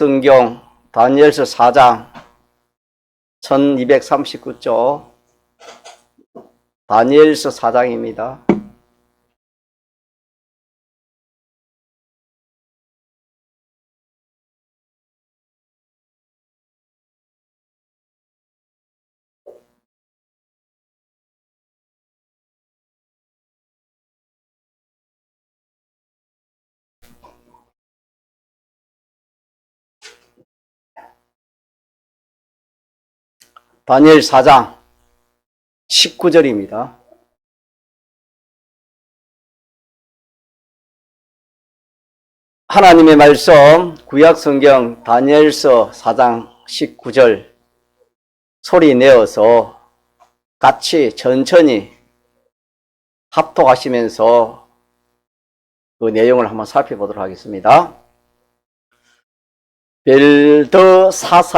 성경 다니엘서 4장 1239쪽 다니엘서 4장입니다. 다니엘 4장 19절입니다. 하나님의 말씀 구약성경 다니엘서 4장 19절 소리 내어서 같이 천천히 합독하시면서 그 내용을 한번 살펴보도록 하겠습니다. 벨드사살이라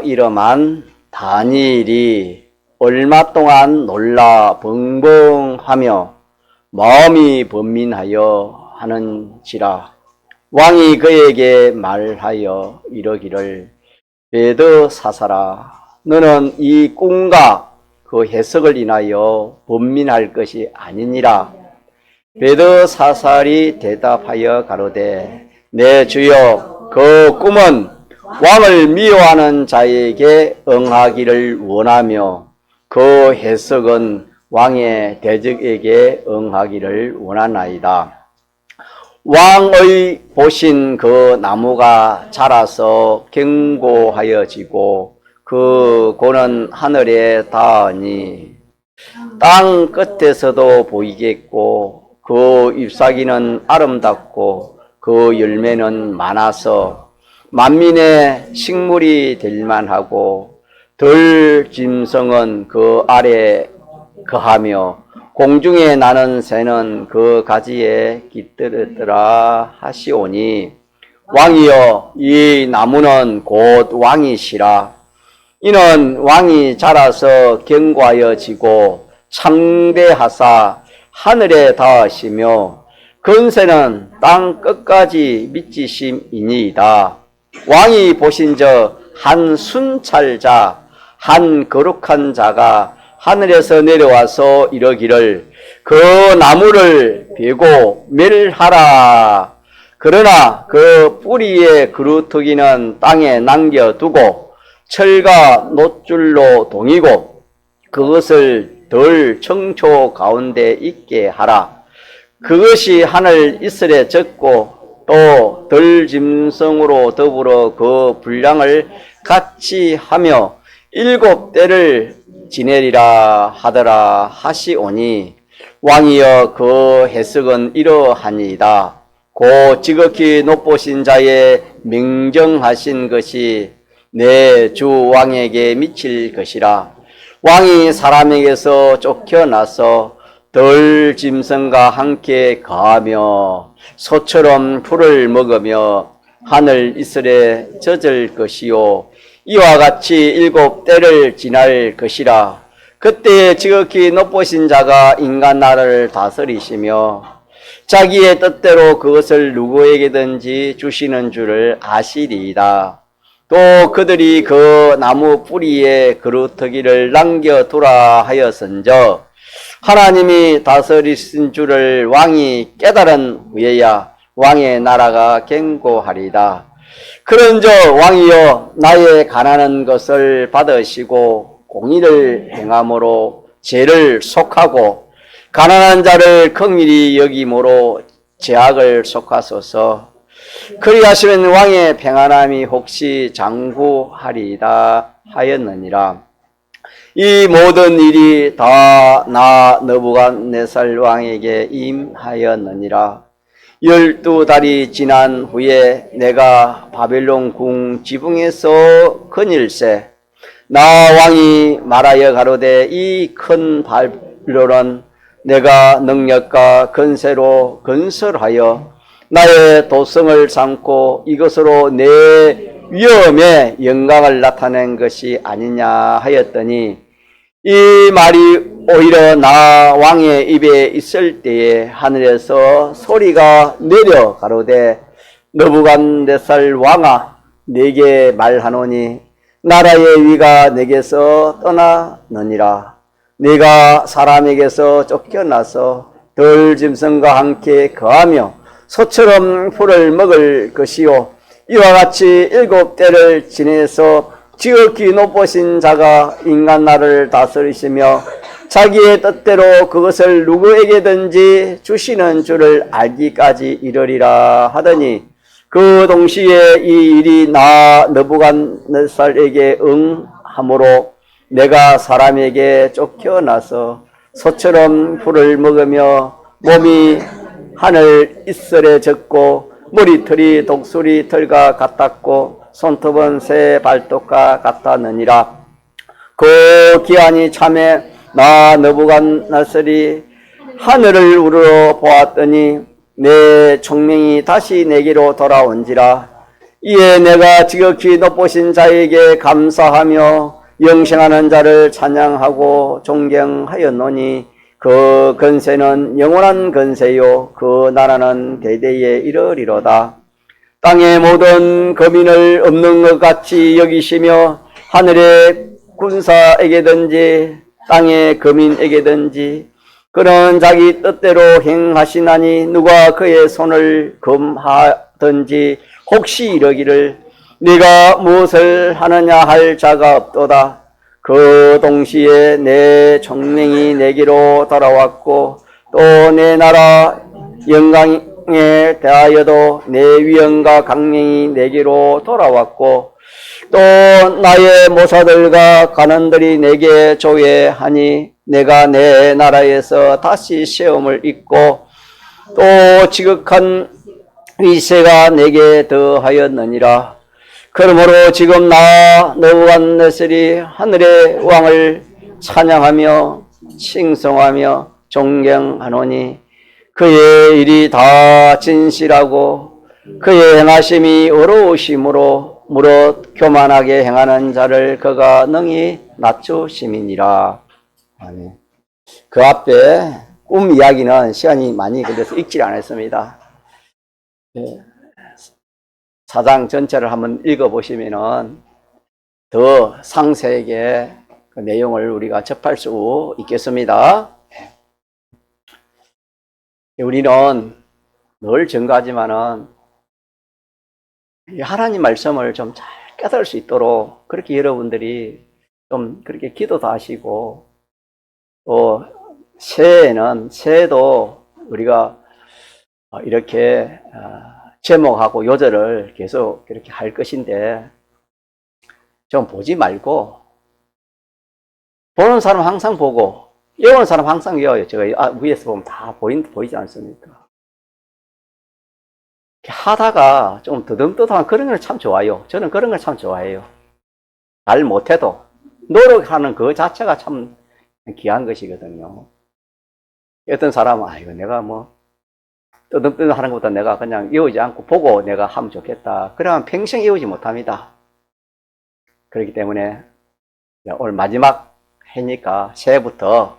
이름한 다니엘이 얼마 동안 놀라 벙벙하며 마음이 번민하여 하는지라 왕이 그에게 말하여 이러기를 벨드사살아 너는 이 꿈과 그 해석을 인하여 번민할 것이 아니니라. 벨드사살이 대답하여 가로되 내 주여 그 꿈은 왕을 미워하는 자에게 응하기를 원하며 그 해석은 왕의 대적에게 응하기를 원하나이다. 왕의 보신 그 나무가 자라서 견고하여지고 그 고는 하늘에 닿으니 땅 끝에서도 보이겠고 그 잎사귀는 아름답고 그 열매는 많아서 만민의 식물이 될 만하고 들짐승은 그 아래 거하며 공중에 나는 새는 그 가지에 깃들었더라 하시오니 왕이여 이 나무는 곧 왕이시라. 이는 왕이 자라서 견고하여지고 창대하사 하늘에 닿으시며 근세는 땅 끝까지 미치심이니이다. 왕이 보신저 한 순찰자 한 거룩한 자가 하늘에서 내려와서 이러기를 그 나무를 베고 멸하라. 그러나 그 뿌리의 그루터기는 땅에 남겨두고 철과 놋줄로 동이고 그것을 덜 청초 가운데 있게 하라. 그것이 하늘 이슬에 젖고 또 들짐승으로 더불어 그 분량을 같이 하며 7대를 지내리라 하더라 하시오니 왕이여 그 해석은 이러하니이다. 고 지극히 높으신 자의 명정하신 것이 내 주 왕에게 미칠 것이라. 왕이 사람에게서 쫓겨나서 들짐승과 함께 거하며 소처럼 풀을 먹으며 하늘 이슬에 젖을 것이요 이와 같이 7대를 지날 것이라. 그때 지극히 높으신 자가 인간 나라를 다스리시며 자기의 뜻대로 그것을 누구에게든지 주시는 줄을 아시리이다. 또 그들이 그 나무 뿌리에 그루터기를 남겨두라 하였은저 하나님이 다스리신 줄을 왕이 깨달은 후에야 왕의 나라가 견고하리다. 그런저 왕이여 나의 가난한 것을 받으시고 공의를 행함으로 죄를 속하고 가난한 자를 긍휼히 여김으로 죄악을 속하소서. 그리하시면 왕의 평안함이 혹시 장구하리이다 하였느니라. 이 모든 일이 다 나 느부갓네살 왕에게 임하였느니라. 12달이 지난 후에 내가 바벨론 궁 지붕에서 큰일세 나 왕이 말하여 가로되 이 큰 바벨론은 내가 능력과 건세로 건설하여 나의 도성을 삼고 이것으로 내 위엄의 영광을 나타낸 것이 아니냐 하였더니 이 말이 오히려 나 왕의 입에 있을 때에 하늘에서 소리가 내려 가로되 느부갓네살 왕아 내게 말하노니 나라의 위가 내게서 떠나느니라. 내가 사람에게서 쫓겨나서 들짐승과 함께 거하며 소처럼 풀을 먹을 것이요 이와 같이 7때를 지내서 지극히 높으신 자가 인간 나라를 다스리시며 자기의 뜻대로 그것을 누구에게든지 주시는 줄을 알기까지 이르리라 하더니 그 동시에 이 일이 나 느부갓네살에게 응하므로 내가 사람에게 쫓겨나서 소처럼 풀을 먹으며 몸이 하늘 이슬에 젖고 머리털이 독수리 털과 같았고 손톱은 새 발톱과 같았느니라. 그 기한이 참에 나 느부갓네살이 하늘을 우러러 보았더니 내 총명이 다시 내게로 돌아온지라. 이에 내가 지극히 높으신 자에게 감사하며 영생하는 자를 찬양하고 존경하였노니 그 건세는 영원한 건세요 그 나라는 대대에 이르리로다. 땅의 모든 거민을 없는 것 같이 여기시며 하늘의 군사에게든지 땅의 거민에게든지 그는 자기 뜻대로 행하시나니 누가 그의 손을 금하든지 혹시 이러기를 네가 무엇을 하느냐 할 자가 없도다. 그 동시에 내 총명이 내게로 돌아왔고 또 내 나라 영광에 대하여도 내 위엄과 강명이 내게로 돌아왔고 또 나의 모사들과 관원들이 내게 조회하니 내가 내 나라에서 다시 시험을 잊고 또 지극한 위세가 내게 더하였느니라. 그러므로 지금 나 느부갓네살이 하늘의 왕을 찬양하며 칭송하며 존경하노니 그의 일이 다 진실하고 그의 행하심이 어려우심으로 무릇 교만하게 행하는 자를 그가 능히 낮추심이니라. 아멘. 그 앞에 꿈 이야기는 시간이 많이 걸려서 읽지 않았습니다. 4장 전체를 한번 읽어보시면은 더 상세하게 그 내용을 우리가 접할 수 있겠습니다. 우리는 늘 증거하지만은 하나님 말씀을 좀 잘 깨달을 수 있도록 그렇게 여러분들이 좀 그렇게 기도도 하시고 또 새해도 우리가 이렇게 제목하고 요절을 계속 이렇게 할 것인데 좀 보지 말고 보는 사람 항상 보고 외우는 사람 항상 외워요. 제가 위에서 보면 다 보이지 않습니까? 하다가 좀 더듬떠듬한 그런 걸 참 좋아요. 저는 그런 걸 참 좋아해요. 잘 못해도 노력하는 그 자체가 참 귀한 것이거든요. 어떤 사람은 이거 내가 뭐 뜨듬뜨듬 하는 것보다 내가 그냥 외우지 않고 보고 내가 하면 좋겠다. 그러면 평생 외우지 못합니다. 그렇기 때문에 오늘 마지막 해니까 새해부터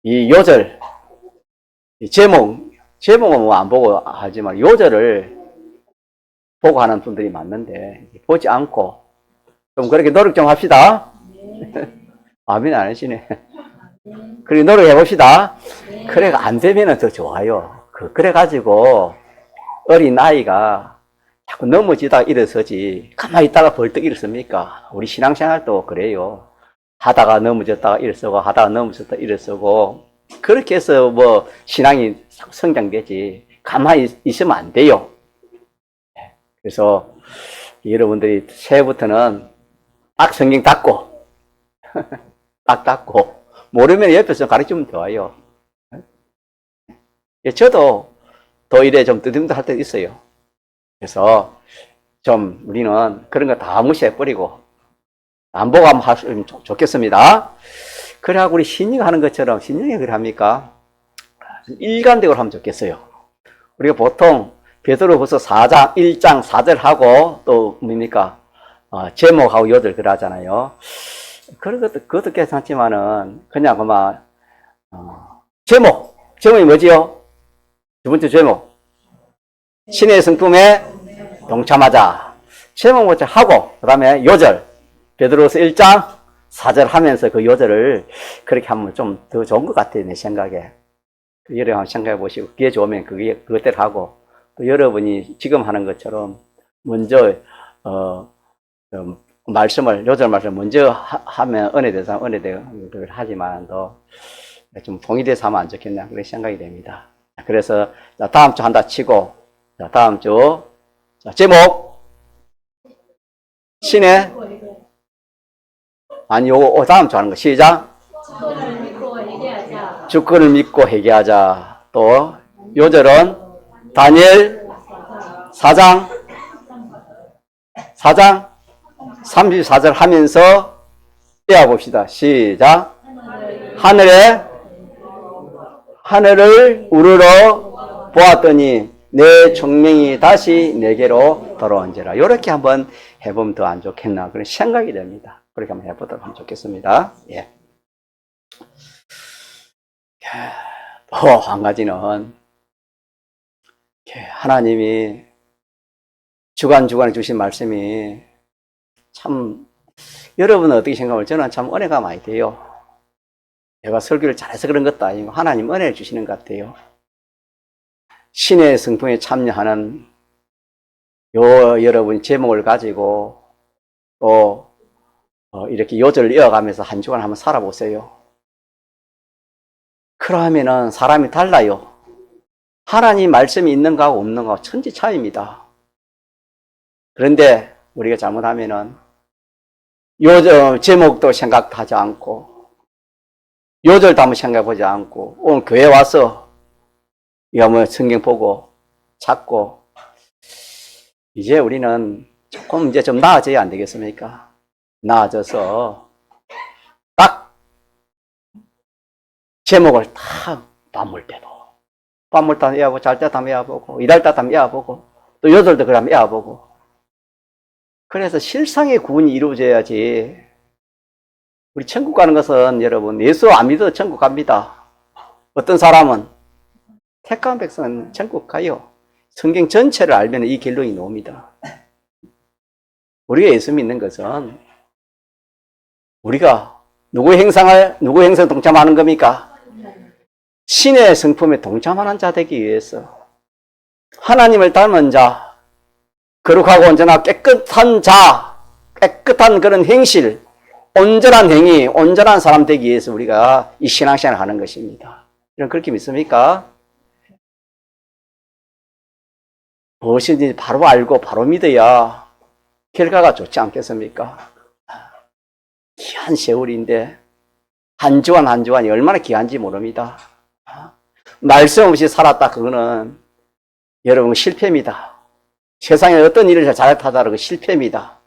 이 요절, 이 제목은 뭐 안 보고 하지만 요절을 보고 하는 분들이 많는데 보지 않고 좀 그렇게 노력 좀 합시다. 아멘 안 하시네. 그렇게 노력해 봅시다. 그래 안 되면은 더 좋아요. 그래가지고 어린 아이가 자꾸 넘어지다가 일어서지 가만히 있다가 벌떡 일어섭니까? 우리 신앙생활도 그래요. 하다가 넘어졌다가 일어서고 하다가 넘어졌다가 일어서고 그렇게 해서 뭐 신앙이 성장되지 가만히 있으면 안 돼요. 그래서 여러분들이 새해부터는 딱 성경 닫고 딱 닫고 모르면 옆에서 가르치면 좋아요. 저도 더 이래 좀 뜨듬뜨 할 때도 있어요. 그래서 좀 우리는 그런 거 다 무시해버리고 안 보고 한번 하시면 좋겠습니다. 그래갖고 우리 신이가 하는 것처럼 신령이 그래 합니까? 일관되고 하면 좋겠어요. 우리가 보통 베드로후서 4장 1장 4절 하고 또 뭡니까? 제목하고 요절 그래 하잖아요. 그것도 괜찮지만은 그냥 그만 제목이 뭐지요? 두 번째 제목 신의 성품에 동참하자. 제목 먼저 하고, 그 다음에 요절. 베드로서 1장 4절 하면서 그 요절을 그렇게 하면 좀 더 좋은 것 같아요, 내 생각에. 여러분 한번 생각해 보시고, 기회 좋으면 그것대로 하고, 또 여러분이 지금 하는 것처럼 먼저, 말씀을, 요절 말씀을 먼저 하면 은혜돼서 은혜되고 하지만 좀 동의돼서 하면 안 좋겠냐, 그런 생각이 됩니다. 그래서, 자, 다음 주 한다 치고, 자, 다음 주, 자, 제목, 신의, 아니, 요거, 다음 주 하는 거, 시작. 주권을 믿고 회개하자. 주권을 믿고 회개하자. 또, 요절은, 다니엘 4장 34절 하면서 떼어봅시다. 시작. 하늘을 우러러 보았더니 내 총명이 다시 내게로 돌아온지라. 이렇게 한번 해보면 더 안 좋겠나 그런 생각이 됩니다. 그렇게 한번 해보도록 하면 좋겠습니다. 예. 또 한 가지는 하나님이 주간주간에 주신 말씀이 참, 여러분은 어떻게 생각하면 저는 참 은혜가 많이 돼요. 제가 설교를 잘해서 그런 것도 아니고 하나님 은혜를 주시는 것 같아요. 신의 성품에 참여하는 여러분 제목을 가지고 또 이렇게 요절을 이어가면서 한 주간 한번 살아보세요. 그러면은 사람이 달라요. 하나님 말씀이 있는가 없는가 천지 차이입니다. 그런데 우리가 잘못하면은 요절 제목도 생각하지 않고 요절도 한번 생각해보지 않고 오늘 교회 와서 이거 뭐 성경 보고 찾고 이제 우리는 조금 이제 좀 나아져야 안 되겠습니까? 나아져서 딱 제목을 딱 밤물 때도 밤물 때 외워보고 잘 때 한번 외워보고 일할 때 한번 외워보고 또 요절도 그럼 외워보고 그래서 실상의 구분이 이루어져야지. 우리 천국 가는 것은 여러분 예수 안 믿어도 천국 갑니다. 어떤 사람은 택한 백성은 천국 가요. 성경 전체를 알면 이 결론이 나옵니다. 우리가 예수 믿는 것은 우리가 누구 행성 동참하는 겁니까? 신의 성품에 동참하는 자 되기 위해서 하나님을 닮은 자 거룩하고 온전하고 깨끗한 자, 깨끗한 그런 행실, 온전한 행위, 온전한 사람 되기 위해서 우리가 이 신앙생활을 하는 것입니다. 이런 그렇게 믿습니까? 무엇인지 바로 알고 바로 믿어야 결과가 좋지 않겠습니까? 귀한 세월인데 한 주간 한 주간이 얼마나 귀한지 모릅니다. 말씀 없이 살았다 그거는 여러분 실패입니다. 세상에 어떤 일을 잘하다라고 그 실패입니다.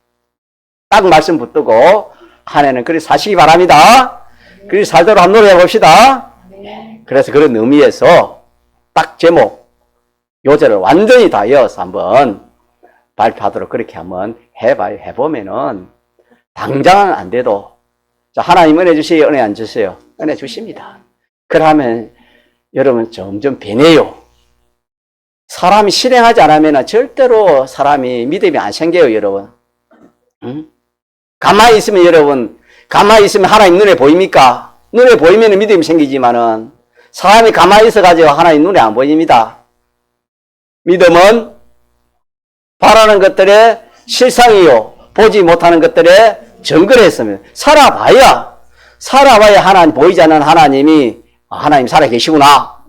딱 말씀 붙들고 한 해는 그리 사시기 바랍니다. 그리 살도록 한번 노력해 봅시다. 그래서 그런 의미에서 딱 제목 요절을 완전히 다 이어서 한번 발표하도록 그렇게 한번 해보면은 당장은 안 돼도 자, 하나님 은혜 주세요? 은혜 안 주세요? 은혜 주십니다. 그러면 여러분 점점 변해요. 사람이 실행하지 않으면 절대로 사람이 믿음이 안 생겨요, 여러분. 응? 가만히 있으면 여러분, 가만히 있으면 하나님 눈에 보입니까? 눈에 보이면 믿음이 생기지만은 사람이 가만히 있어가지고 하나님 눈에 안 보입니다. 믿음은 바라는 것들의 실상이요. 보지 못하는 것들의 증거를 했으면 살아봐야 하나님 보이지 않는 하나님이 하나님 살아계시구나.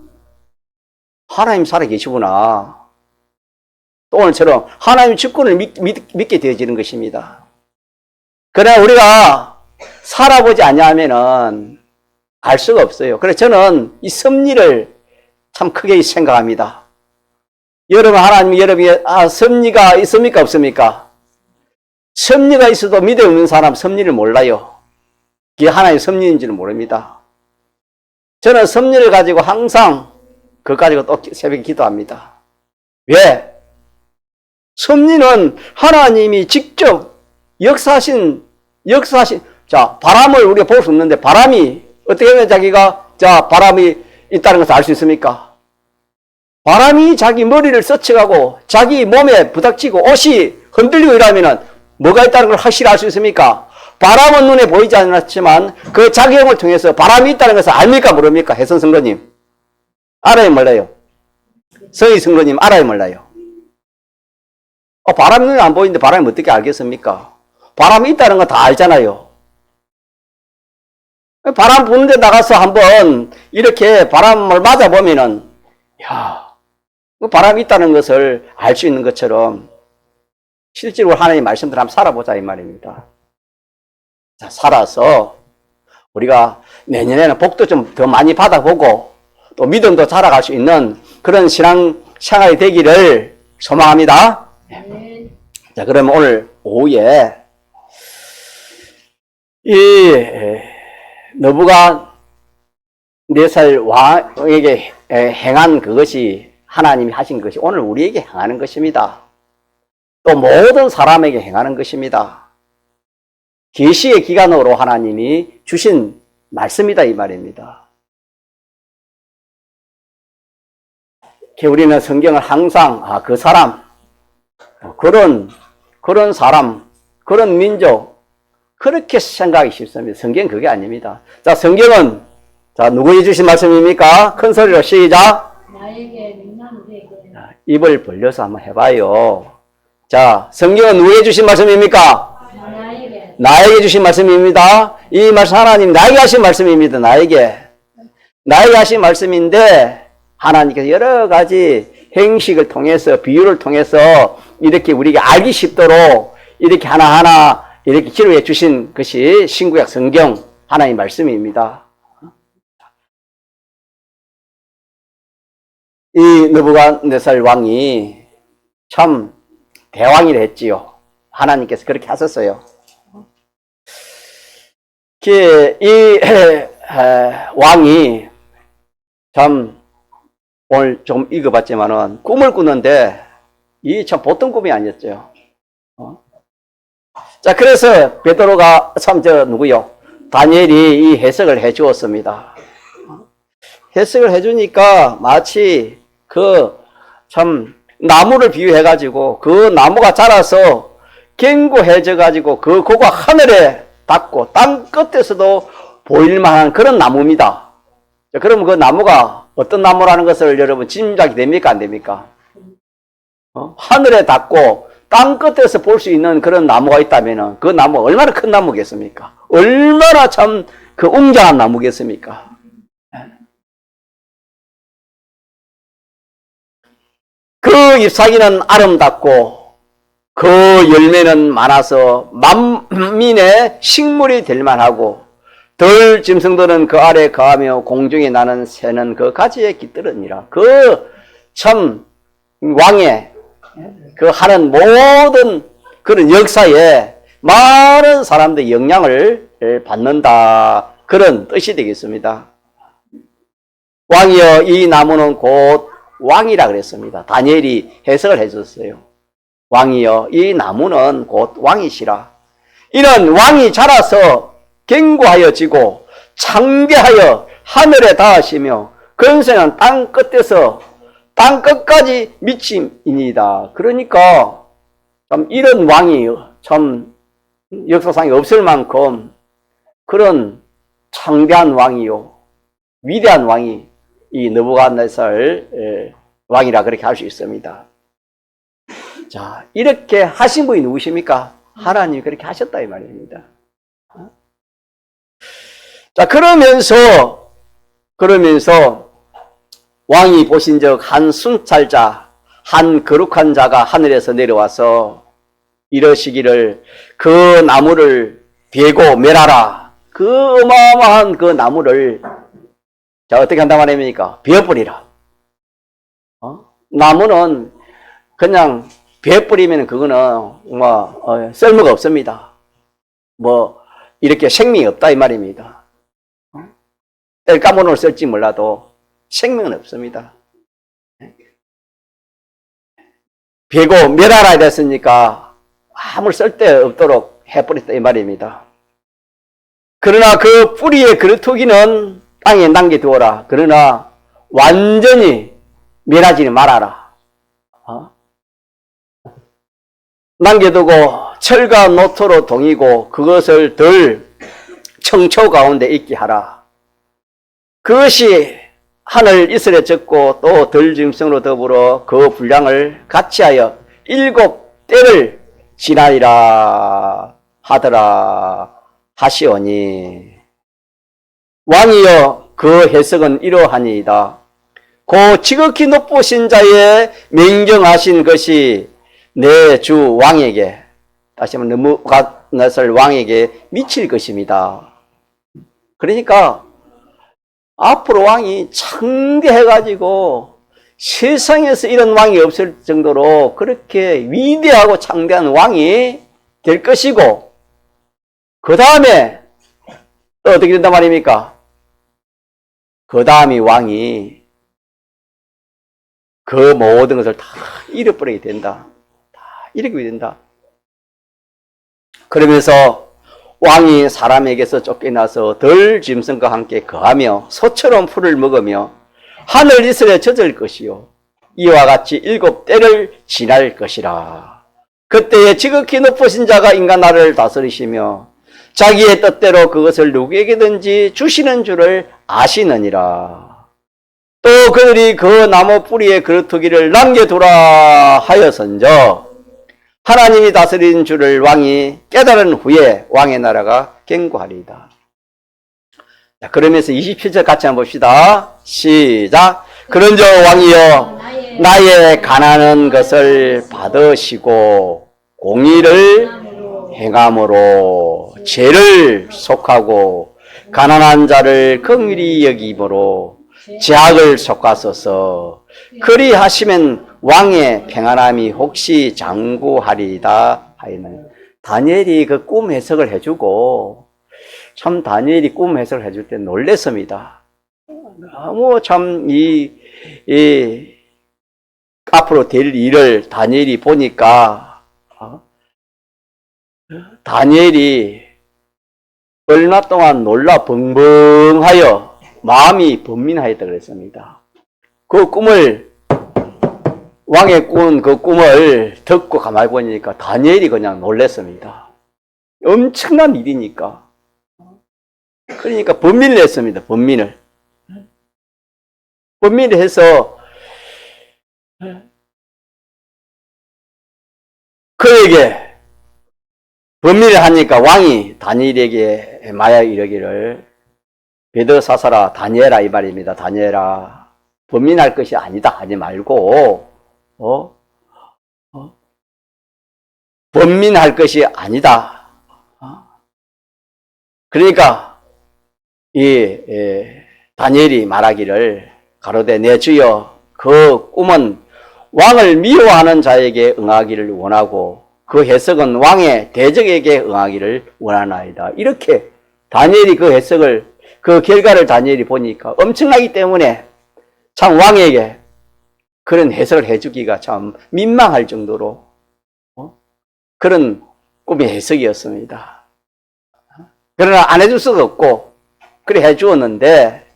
하나님 살아계시구나. 또 오늘처럼 하나님 주권을 믿게 되어지는 것입니다. 그러나 우리가 살아보지 않냐면은 알 수가 없어요. 그래서 저는 이 섭리를 참 크게 생각합니다. 여러분 하나님 여러분이 섭리가 있습니까 없습니까? 섭리가 있어도 믿음 없는 사람 섭리를 몰라요. 그게 하나님의 섭리인지는 모릅니다. 저는 섭리를 가지고 항상 그거 가지고 또 새벽에 기도합니다. 왜? 섭리는 하나님이 직접 역사하신 자 바람을 우리가 볼 수 없는데 바람이 어떻게 하면 자기가 자 바람이 있다는 것을 알 수 있습니까? 바람이 자기 머리를 스쳐가고 자기 몸에 부닥치고 옷이 흔들리고 이러면은 뭐가 있다는 걸 확실히 알 수 있습니까? 바람은 눈에 보이지 않았지만 그 작용을 통해서 바람이 있다는 것을 압니까 모릅니까? 혜선 선거님 알아요 몰라요? 서희 선거님 알아요 몰라요? 바람이 눈에 안 보이는데 바람이 어떻게 알겠습니까? 바람이 있다는 거 다 알잖아요. 바람 부는 데 나가서 한번 이렇게 바람을 맞아보면은 야, 바람이 있다는 것을 알 수 있는 것처럼 실제로 하나님의 말씀대로 한번 살아보자 이 말입니다. 자, 살아서 우리가 내년에는 복도 좀 더 많이 받아보고 또 믿음도 자라갈 수 있는 그런 신앙 생활이 되기를 소망합니다. 네. 자, 그러면 오늘 오후에 이 너부가 4살 왕에게 행한 그것이 하나님이 하신 것이 오늘 우리에게 행하는 것입니다. 또 모든 사람에게 행하는 것입니다. 계시의 기간으로 하나님이 주신 말씀이다 이 말입니다. 우리는 성경을 항상 그 사람, 그런 사람, 그런 민족 그렇게 생각하기 쉽습니다. 성경은 그게 아닙니다. 자, 성경은 자 누구에게 주신 말씀입니까? 큰 소리로 시작. 나에게 민나무에게 입을 벌려서 한번 해봐요. 자, 성경은 누구에게 주신 말씀입니까? 나에게 주신 말씀입니다. 이 말씀 하나님 나에게 하신 말씀입니다. 나에게 하신 말씀인데 하나님께서 여러 가지 행식을 통해서 비유를 통해서 이렇게 우리가 알기 쉽도록 이렇게 하나하나 이렇게 기록해 주신 것이 신구약 성경 하나님의 말씀입니다. 이 느부갓네살 왕이 참 대왕이라 했지요. 하나님께서 그렇게 하셨어요. 이 왕이 참 오늘 좀 읽어봤지만은 꿈을 꾸는데 이 참 보통 꿈이 아니었죠. 자, 그래서 베드로가 참 누구요? 다니엘이 이 해석을 해 주었습니다. 해석을 해 주니까 마치 참 나무를 비유해 가지고 그 나무가 자라서 견고해져 가지고 그 고가 하늘에 닿고 땅 끝에서도 보일 만한 그런 나무입니다. 자, 그러면 그 나무가 어떤 나무라는 것을 여러분 짐작이 됩니까 안 됩니까? 하늘에 닿고 땅 끝에서 볼 수 있는 그런 나무가 있다면 그 나무가 얼마나 큰 나무겠습니까? 얼마나 참 그 웅장한 나무겠습니까? 그 잎사귀는 아름답고 그 열매는 많아서 만민의 식물이 될 만하고 덜 짐승들은 그 아래 거하며 공중에 나는 새는 그 가지에 깃들으니라. 그 참 왕의 그 하는 모든 그런 역사에 많은 사람들의 영향을 받는다. 그런 뜻이 되겠습니다. 왕이여 이 나무는 곧 왕이라 그랬습니다. 다니엘이 해석을 해줬어요. 왕이여 이 나무는 곧 왕이시라. 이는 왕이 자라서 견고하여 지고 창대하여 하늘에 닿으시며 근세는 땅 끝에서 땅 끝까지 미침이니이다. 그러니까 참 이런 왕이 참 역사상에 없을 만큼 그런 창대한 왕이요 위대한 왕이 이 느부갓네살 왕이라 그렇게 할 수 있습니다. 자, 이렇게 하신 분이 누구십니까? 하나님이 그렇게 하셨다 이 말입니다. 자, 그러면서 왕이 보신 적 한 순찰자, 한 거룩한 자가 하늘에서 내려와서 이러시기를 그 나무를 베고 멸하라. 그 어마어마한 그 나무를 자 어떻게 한단 말입니까? 베어버리라. 나무는 그냥 베어버리면 그거는 쓸모가 없습니다. 이렇게 생명이 없다 이 말입니다. 뗄가문으로 쓸지 몰라도 생명은 없습니다. 베고 멸하라 됐으니까 아무 쓸데없도록 해버렸다 이 말입니다. 그러나 그 뿌리의 그루터기는 땅에 남겨두어라. 그러나 완전히 멸하지 말아라. 남겨두고 철과 노토로 동이고 그것을 덜 청초 가운데 있게 하라. 그것이 하늘 이슬에 젖고 또 덜짐승으로 더불어 그 분량을 같이 하여 7때를 지나리라 하더라 하시오니 왕이여 그 해석은 이러하니이다. 고 지극히 높으신 자의 명령하신 것이 내 주 왕에게, 다시 한번 느부갓네살 왕에게 미칠 것입니다. 그러니까 앞으로 왕이 창대해가지고 세상에서 이런 왕이 없을 정도로 그렇게 위대하고 창대한 왕이 될 것이고, 그 다음에 또 어떻게 된단 말입니까? 그 다음이 왕이 그 모든 것을 다 잃어버리게 된다. 다 잃게 된다. 그러면서 왕이 사람에게서 쫓겨나서 덜 짐승과 함께 거하며 소처럼 풀을 먹으며 하늘 이슬에 젖을 것이요 이와 같이 7때를 지날 것이라. 그때에 지극히 높으신 자가 인간 나라를 다스리시며 자기의 뜻대로 그것을 누구에게든지 주시는 줄을 아시느니라. 또 그들이 그 나무 뿌리에 그루터기를 남겨두라 하여선저 하나님이 다스리는 줄을 왕이 깨달은 후에 왕의 나라가 견고하리이다. 자, 그러면서 27절 같이 한번 봅시다. 시작. 그런저 왕이여 나의 가난한 것을 받으시고 공의를 행함으로 죄를 속하고 가난한 자를 긍휼히 여김으로 제약을 속하소서. 그리하시면 왕의 평안함이 혹시 장구하리이다 하이는. 다니엘이 그 꿈 해석을 해주고, 참 다니엘이 꿈 해석을 해줄 때 놀랬습니다. 너무 참 앞으로 될 일을 다니엘이 보니까 다니엘이 얼마 동안 놀라 벙벙하여 마음이 번민하였다 그랬습니다. 그 꿈을, 왕의 꾼 그 꿈을 듣고 가만히 보니까 다니엘이 그냥 놀랐습니다. 엄청난 일이니까. 그러니까 번민을 했습니다. 번민을 해서 그에게 번민을 하니까 왕이 다니엘에게 마야 이르기를 베드사사라 다니엘아 이 말입니다. 다니엘아 번민할 것이 아니다 하지 말고 번민할 것이 아니다. 그러니까 다니엘이 말하기를 가로되 내 주여 그 꿈은 왕을 미워하는 자에게 응하기를 원하고 그 해석은 왕의 대적에게 응하기를 원하나이다. 이렇게 다니엘이 그 해석을, 그 결과를 다니엘이 보니까 엄청나기 때문에 참 왕에게 그런 해석을 해주기가 참 민망할 정도로 그런 꿈의 해석이었습니다. 그러나 안 해줄 수가 없고 그래 해주었는데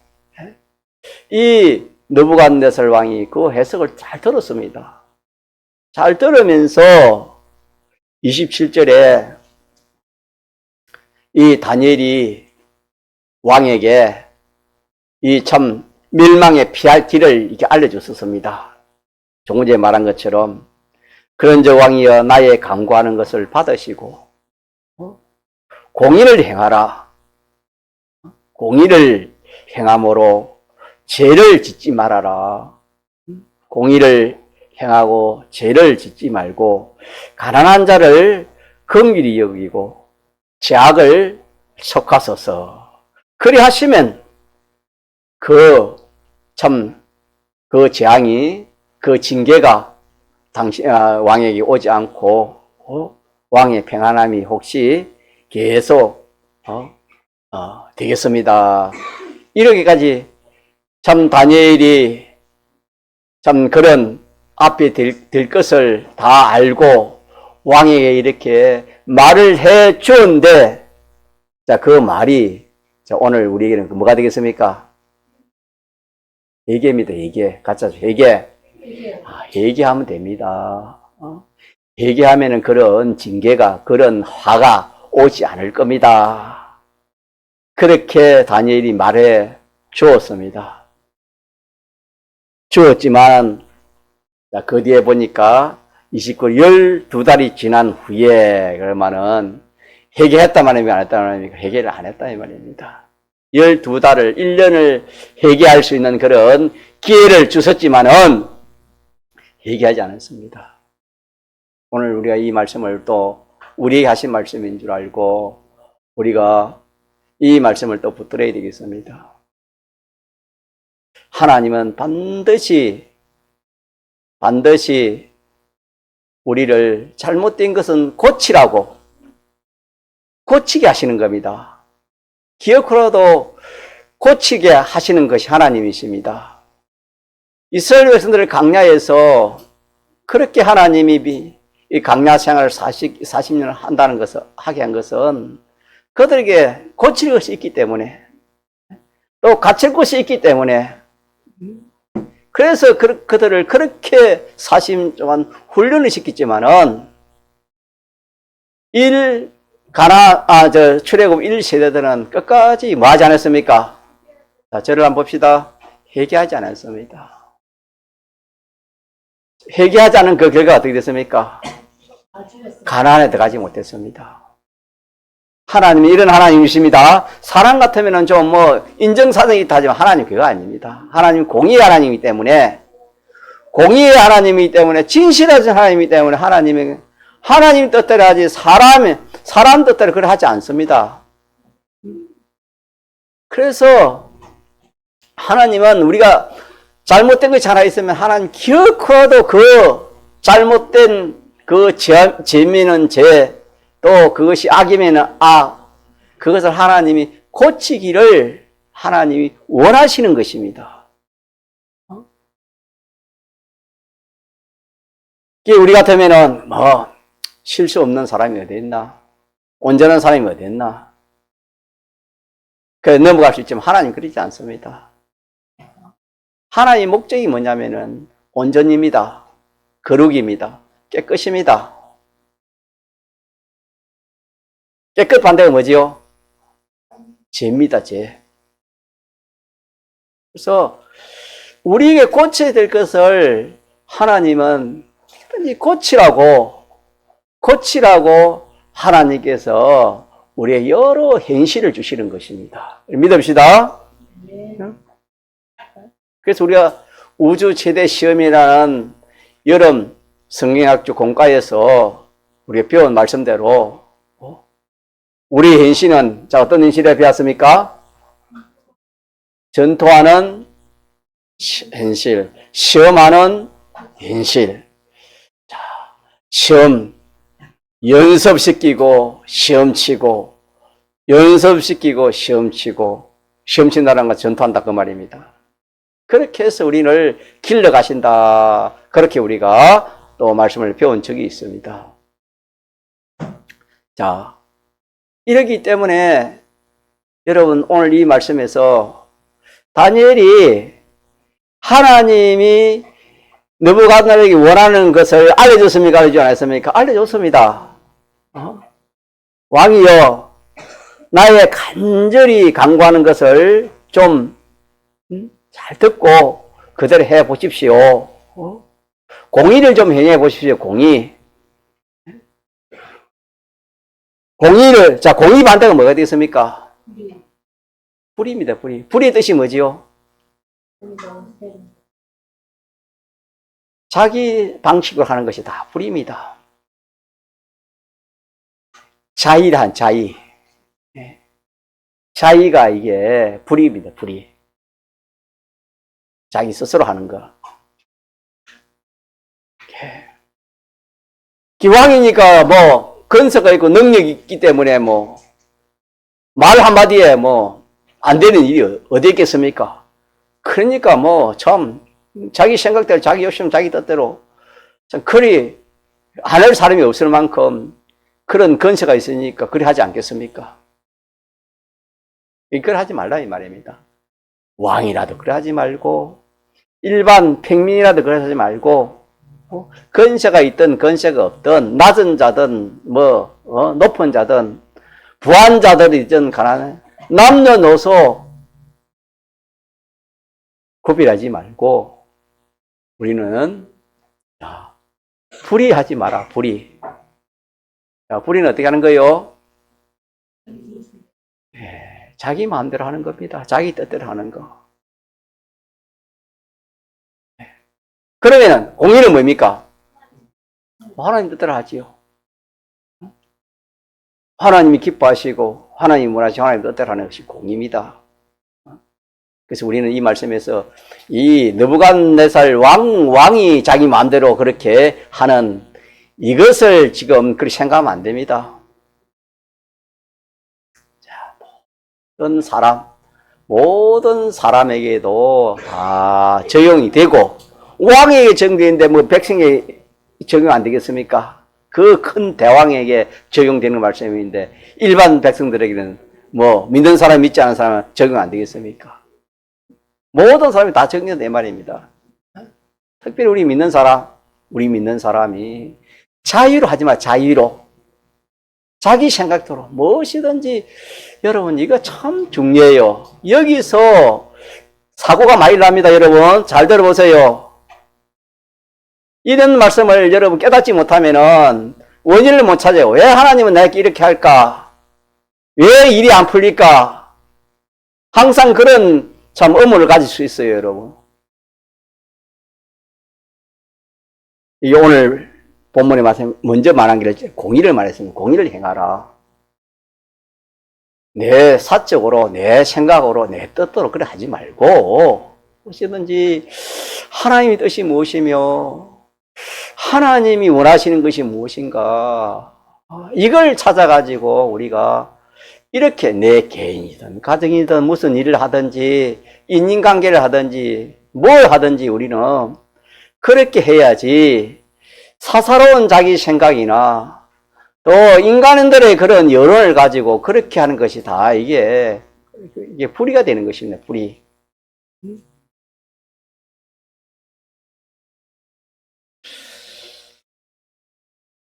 이 느부갓네살 왕이 그 해석을 잘 들었습니다. 잘 들으면서 27절에 이 다니엘이 왕에게 이 참 멸망에 피할 길을 이렇게 알려줬었습니다. 조금 전에 말한 것처럼 그런저 왕이여 나의 강구하는 것을 받으시고 공의를 행하라. 공의를 행함으로 죄를 짓지 말아라. 공의를 행하고 죄를 짓지 말고 가난한 자를 긍휼히 여기고 죄악을 속하소서. 그리하시면 그 재앙이, 그 징계가 당신 왕에게 오지 않고 왕의 평안함이 혹시 계속 되겠습니다. 이렇게까지 참 다니엘이 참 그런 앞에 될 것을 다 알고 왕에게 이렇게 말을 해 주는데, 자, 그 말이 자, 오늘 우리에게는 뭐가 되겠습니까? 회개입니다. 회개. 가짜죠. 회개. 이게 회개하면 됩니다. 회개하면은 그런 징계가, 그런 화가 오지 않을 겁니다. 그렇게 다니엘이 말해 주었습니다. 주었지만, 그 뒤에 보니까 12달이 지난 후에, 그러면은, 회개했단 말입니까? 안 했단 말입니까? 회개를 안 했다, 이 말입니다. 12달을, 1년을 회개할 수 있는 그런 기회를 주셨지만은, 회개하지 않았습니다. 오늘 우리가 이 말씀을 또 우리에게 하신 말씀인 줄 알고 우리가 이 말씀을 또 붙들어야 되겠습니다. 하나님은 반드시 우리를 잘못된 것은 고치게 하시는 겁니다. 기어코라도 고치게 하시는 것이 하나님이십니다. 이스라엘 백성들을 광야에서 그렇게 하나님이 이 광야 생활을 40년을 한다는 것을, 하게 한 것은 그들에게 고칠 것이 있기 때문에, 또 갇힐 곳이 있기 때문에, 그래서 그들을 그렇게 40년 동안 훈련을 시켰지만은, 출애굽 1세대들은 끝까지 뭐 하지 않았습니까? 자, 저를 한번 봅시다. 회개하지 않았습니다. 회개하지 않은 그 결과가 어떻게 됐습니까? 가나안에 들어가지 못했습니다. 하나님이 이런 하나님이십니다. 사람 같으면 좀 인정사정이 있다 하지만 하나님 그거 아닙니다. 하나님 공의의 하나님이기 때문에, 진실하신 하나님이기 때문에 하나님 뜻대로 하지 사람 뜻대로 그래 하지 않습니다. 그래서 하나님은 우리가 잘못된 것이 하나 있으면 하나님 기어코라도 그 잘못된 그 죄면은 죄, 또 그것이 악이면은 악, 그것을 하나님이 고치기를 하나님이 원하시는 것입니다. 우리 같으면은 실수 없는 사람이 어디 있나? 온전한 사람이 어디 있나? 넘어갈 수 있지만 하나님 그러지 않습니다. 하나님의 목적이 뭐냐면은 온전입니다. 거룩입니다. 깨끗입니다. 깨끗 반대가 뭐지요? 죄입니다, 죄. 그래서 우리에게 고쳐야 될 것을 하나님은 고치라고 하나님께서 우리의 여러 현실을 주시는 것입니다. 믿읍시다. 네. 그래서 우리가 우주 최대 시험이라는 여름 성경학교 공과에서 우리가 배운 말씀대로 우리 현실은 어떤 현실에 배웠습니까? 전투하는 현실, 시험하는 현실. 자, 시험 연습시키고 시험 치고, 연습시키고 시험 치고, 시험 친다는 건 전투한다 그 말입니다. 그렇게 해서 우리를 길러가신다. 그렇게 우리가 또 말씀을 배운 적이 있습니다. 자, 이러기 때문에 여러분 오늘 이 말씀에서 다니엘이 하나님이 느부갓네살에게 원하는 것을 알려줬습니까? 알려주지 않았습니까? 알려줬습니다. 왕이여, 나의 간절히 간구하는 것을 좀 잘 듣고 그대로 해 보십시오. 공의를 좀 행해 보십시오. 공의. 공의를, 자, 공의 반대가 뭐가 되겠습니까? 불의입니다, 불의. 불의의 뜻이 뭐지요? 자기 방식으로 하는 것이 다 불의입니다. 자의란 자의. 자의가 이게 불의입니다, 불의. 자기 스스로 하는 거. 기왕이니까 건서가 있고 능력이 있기 때문에 말 한마디에 안 되는 일이 어디 있겠습니까? 그러니까 참 자기 생각대로, 자기 욕심, 자기 뜻대로 참 그리 안 할 사람이 없을 만큼 그런 건서가 있으니까 그리 하지 않겠습니까? 이걸 하지 말라 이 말입니다. 왕이라도 그래 하지 말고 일반 평민이라도 그러지 말고 건세가 있든 건세가 없든 낮은 자든 높은 자든 부한 자들이든 가난해 남녀노소 구별하지 말고 우리는 불의하지 마라. 불의. 불의는 어떻게 하는 거예요? 자기 마음대로 하는 겁니다. 자기 뜻대로 하는 거. 그러면 공의는 뭡니까? 하나님 뜻대로 하지요. 하나님이 기뻐하시고 하나님이 원하시고 하나님 뜻대로 하는 것이 공의입니다. 그래서 우리는 이 말씀에서 이 느부갓네살 왕이 자기 마음대로 그렇게 하는 이것을 지금 그렇게 생각하면 안 됩니다. 자, 모든 사람에게도 다 적용이 되고 왕에게 적용되는데 백성에게 적용 안 되겠습니까? 그 큰 대왕에게 적용되는 말씀인데 일반 백성들에게는 믿는 사람 믿지 않은 사람은 적용 안 되겠습니까? 모든 사람이 다 적용돼 말입니다. 특별히 우리 믿는 사람이 자유로 하지 마. 자유로 자기 생각대로 무엇이든지. 여러분 이거 참 중요해요. 여기서 사고가 많이 납니다. 여러분 잘 들어보세요. 이런 말씀을 여러분 깨닫지 못하면은 원인을 못 찾아요. 왜 하나님은 나에게 이렇게 할까? 왜 일이 안 풀릴까? 항상 그런 참 의문을 가질 수 있어요, 여러분. 이 오늘 본문의 말씀 먼저 말한 게 공의를 말했습니다. 공의를 행하라. 내 사적으로, 내 생각으로, 내 뜻대로 그래 하지 말고 무엇이든지 하나님의 뜻이 무엇이며 하나님이 원하시는 것이 무엇인가 이걸 찾아가지고 우리가 이렇게 내 개인이든 가정이든 무슨 일을 하든지 인간관계를 하든지 뭘 하든지 우리는 그렇게 해야지 사사로운 자기 생각이나 또 인간들의 그런 여론을 가지고 그렇게 하는 것이 다 이게 불의가 되는 것입니다. 불의.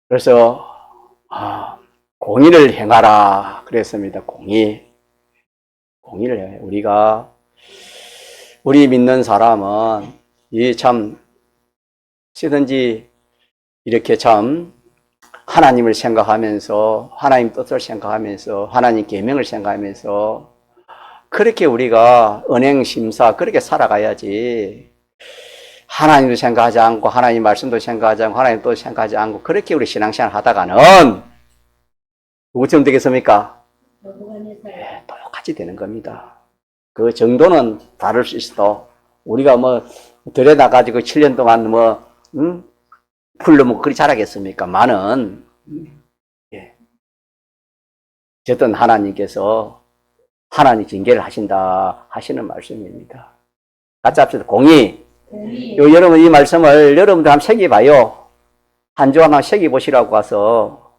그래서 공의를 행하라 그랬습니다. 공의를 해. 우리 믿는 사람은 이 참 시든지 이렇게 참 하나님을 생각하면서 하나님 뜻을 생각하면서 하나님 계명을 생각하면서 그렇게 우리가 언행심사 그렇게 살아가야지. 하나님도 생각하지 않고 하나님 말씀도 생각하지 않고 하나님 또 생각하지 않고 그렇게 우리 신앙생활 하다가는 누구처럼 되겠습니까? 네, 똑같이 되는 겁니다. 그 정도는 다를 수 있어도 우리가 들여다가지고 7년 동안 풀로 그리 잘하겠습니까? 많은 어쨌든 하나님께서 하나님 징계를 하신다 하시는 말씀입니다. 같이 합시다. 공의. 여러분 이 말씀을 여러분들 한번 새겨봐요. 한 주 하나 새겨보시라고 와서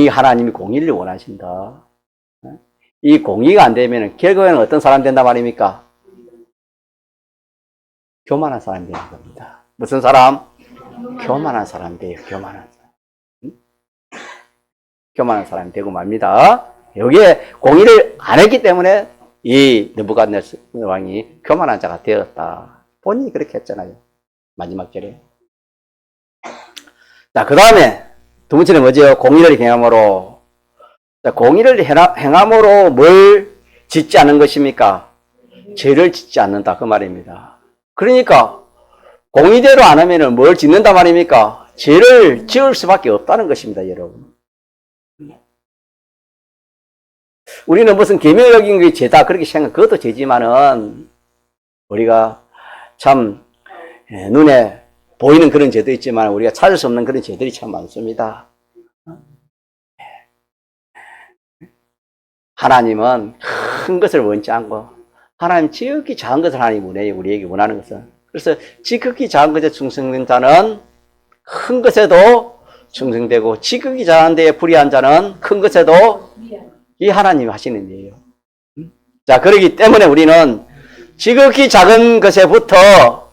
하나님이 공의를 원하신다. 이 공의가 안 되면 결국에는 어떤 사람 된다 말입니까? 교만한 사람이 되는 겁니다. 무슨 사람? 교만한 사람 돼요. 교만한 사람. 교만한 사람이 되고 말입니다. 여기에 공의를 안 했기 때문에 이 느부갓네살 왕이 교만한 자가 되었다. 본인이 그렇게 했잖아요. 마지막 절에. 자, 그 다음에 두 번째는 뭐죠? 공의를 행함으로. 자, 공의를 행함으로 뭘 짓지 않는 것입니까? 죄를 짓지 않는다. 그 말입니다. 그러니까 공의대로 안 하면 뭘 짓는다 말입니까? 죄를 지을 수밖에 없다는 것입니다, 여러분. 우리는 무슨 계명적인 게 죄다 그렇게 생각, 그것도 죄지만은 우리가 참 눈에 보이는 그런 죄도 있지만 우리가 찾을 수 없는 그런 죄들이 참 많습니다. 하나님은 큰 것을 원치 않고 하나님 지극히 작은 것을 하나님이 원해요. 우리에게 원하는 것은. 그래서 지극히 작은 것에 충성된 자는 큰 것에도 충성되고 지극히 작은 데에 불의한 자는 큰 것에도 이 하나님이 하시는 일이에요. 자, 그렇기 때문에 우리는 지극히 작은 것에부터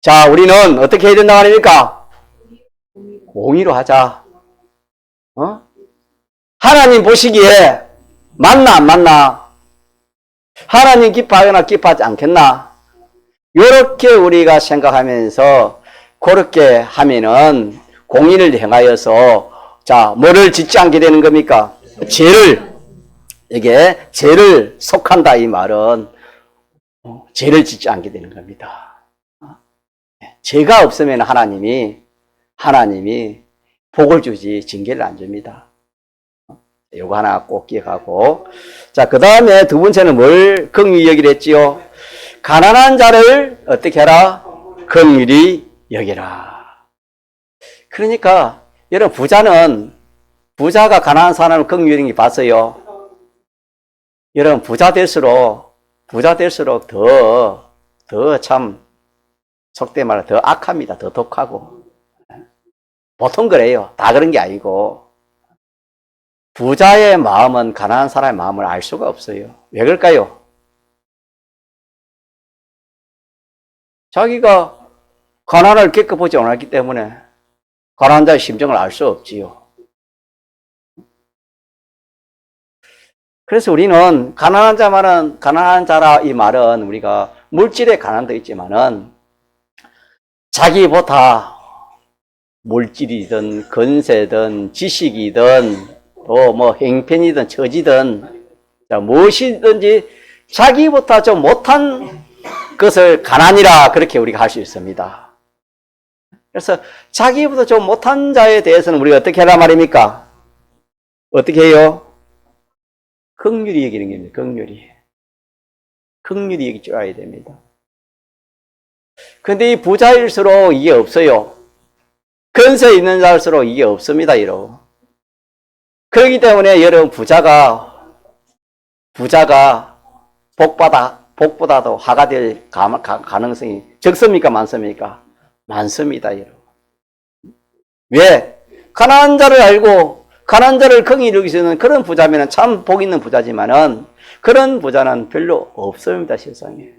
자, 우리는 어떻게 해야 된다고 하니까? 공의로 하자. 어? 하나님 보시기에 맞나 안 맞나? 하나님 기뻐하거나 기뻐하지 않겠나? 요렇게 우리가 생각하면서 그렇게 하면은 공의를 행하여서 자, 뭐를 짓지 않게 되는 겁니까? 죄를, 이게 죄를 속한다 이 말은 죄를 짓지 않게 되는 겁니다. 죄가 없으면 하나님이 복을 주지 징계를 안 줍니다. 요거 하나 꼭 기억하고. 자, 그 다음에 두 번째는 뭘 긍휼히 여기라 했지요? 가난한 자를 어떻게 하라? 긍휼히 여기라. 그러니까, 여러분, 부자가 가난한 사람을 긍휼히 여기는 게 봤어요. 여러분, 부자 될수록 더 참, 속된 말로 더 악합니다. 더 독하고. 보통 그래요. 다 그런 게 아니고. 부자의 마음은 가난한 사람의 마음을 알 수가 없어요. 왜 그럴까요? 자기가 가난을 겪어보지 않았기 때문에 가난한 자의 심정을 알 수 없지요. 그래서 우리는 가난한 자라 이 말은 우리가 물질에 가난도 있지만은 자기보다 물질이든 건세든 지식이든 또 뭐 행편이든 처지든 무엇이든지 자기보다 좀 못한 것을 가난이라 그렇게 우리가 할 수 있습니다. 그래서 자기보다 좀 못한 자에 대해서는 우리가 어떻게 하란 말입니까? 어떻게 해요? 긍휼히 여기는 겁니다. 긍휼히 여길 줄 알아야 됩니다. 근데 이 부자일수록 이게 없어요. 근세 있는 자일수록 이게 없습니다. 이러. 그렇기 때문에 여러분 부자가 복보다도 하가 될 가능성이 적습니까? 많습니까? 많습니다. 여러분. 왜? 가난한 자를 알고 가난한 자를 긍휼히 여기시는 그런 부자면 참 복 있는 부자지만은 그런 부자는 별로 없습니다. 세상에.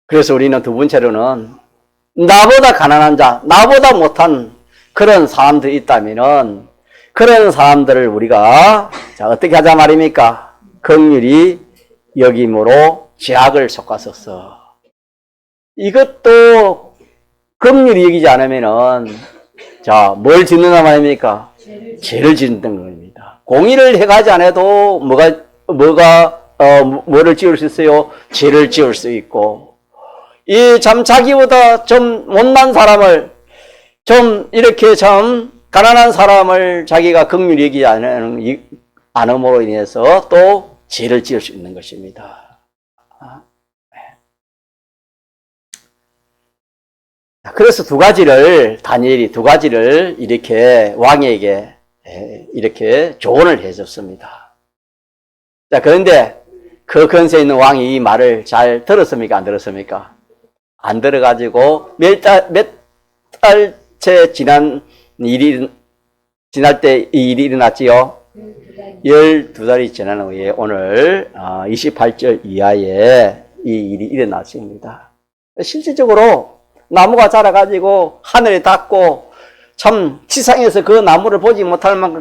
그래서 우리는 두 번째로는 나보다 가난한 자, 나보다 못한 그런 사람들이 있다면은 그런 사람들을 우리가 자 어떻게 하자 말입니까? 긍휼히 여김으로 제약을 속았었어. 이것도 긍휼히 여기지 않으면은 자 뭘 짓는다 말입니까? 죄를 짓는 겁니다. 공의를 해가지 않아도 뭐를 지을 수 있어요? 죄를 지을 수 있고. 이 참 자기보다 좀 못난 사람을 좀 이렇게 참 가난한 사람을 자기가 긍휼히 여기지 않음으로 인해서 또 죄를 지을 수 있는 것입니다. 그래서 다니엘이 두 가지를 이렇게 왕에게 이렇게 조언을 해줬습니다. 자, 그런데 그 근세에 있는 왕이 이 말을 잘 들었습니까? 안 들었습니까? 안 들어가지고 몇 달째 지날 때 이 일이 일어났지요. 12달이 지난 후에 오늘 28절 이하에 이 일이 일어났습니다. 실질적으로 나무가 자라가지고 하늘에 닿고 참 지상에서 그 나무를 보지 못할 만큼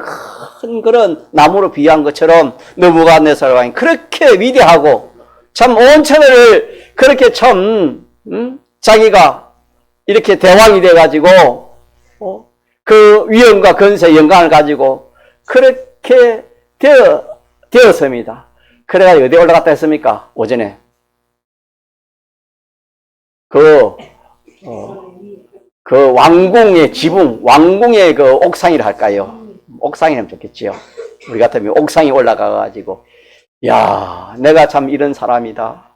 큰 그런 나무로 비유한 것처럼 느부갓네살 왕이 그렇게 위대하고 참 온 천하를 그렇게 참 자기가 이렇게 대왕이 돼가지고 그 위엄과 건세 영광을 가지고 그렇게 되었습니다. 그래가 어디에 올라갔다 했습니까? 오전에 그 왕궁의 지붕, 왕궁의 그 옥상이라 할까요? 옥상이라면 좋겠지요. 우리 같으면 옥상에 올라가가지고 야, 내가 참 이런 사람이다.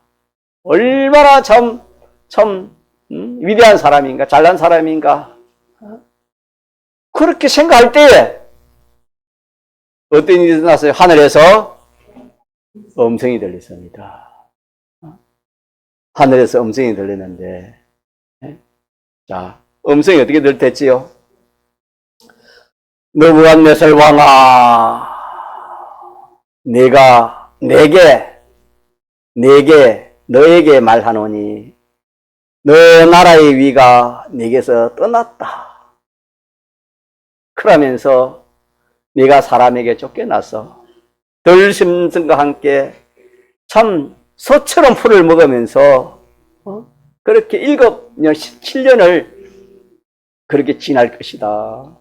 얼마나 참 위대한 사람인가, 잘난 사람인가. 그렇게 생각할 때에 어떤 일이 일어났어요? 하늘에서 음성이 들렸습니다. 하늘에서 음성이 들리는데, 자, 음성이 어떻게 들렸지요? 느부갓네살 왕아, 내가 너에게 말하노니 너 나라의 위가 네게서 떠났다. 그러면서 네가 사람에게 쫓겨나서 들짐승과 함께 참 소처럼 풀을 먹으면서 그렇게 7년, 7년을 그렇게 지날 것이다.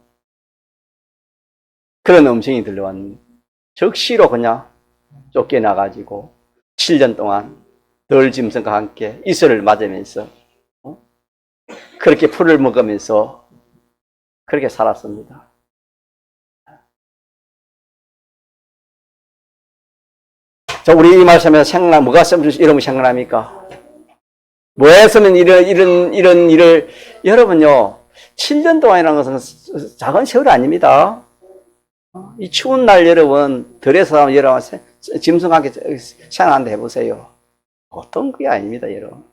그런 음성이 들려왔는데 즉시로 그냥 쫓겨나가지고 7년 동안 들짐승과 함께 이슬을 맞으면서 그렇게 풀을 먹으면서 그렇게 살았습니다. 자, 우리 이 말씀에서 뭐가 이런 거 생각납니까? 뭐 했으면 이런 일을, 여러분요, 7년 동안이라는 것은 작은 세월이 아닙니다. 이 추운 날 여러분, 들에서 여러분, 짐승과 함께 생활한다 해보세요. 보통 그게 아닙니다, 여러분.